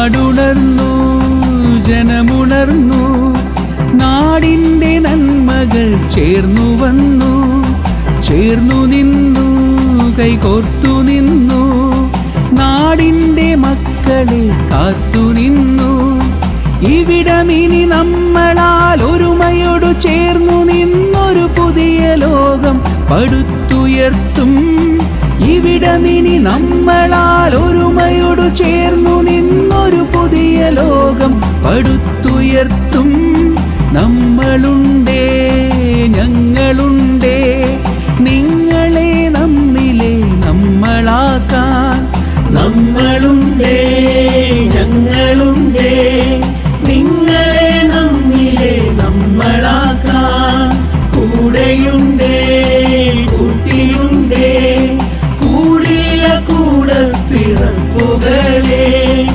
നാടുണർന്നു, ജനമുണർന്നു, നാടിൻ്റെ നന്മകൾ ചേർന്നു വന്നു, ചേർന്നു നിന്നു, കൈകോർത്തു നിന്നു, നാടിൻ്റെ മക്കളെ കാത്തു നിന്നു. ഇവിടമിനി നമ്മളാൽ ഒരുമയോടു ചേർന്നു നിന്നൊരു പുതിയ ലോകം പടുത്തുയർത്തും. ഇവിടമിനി നമ്മളാൽ ഒരുമയോടു ചേർന്നു നിന്നൊരു പുതിയ ലോകം പടുത്തുയർത്തും. നമ്മളുണ്ട്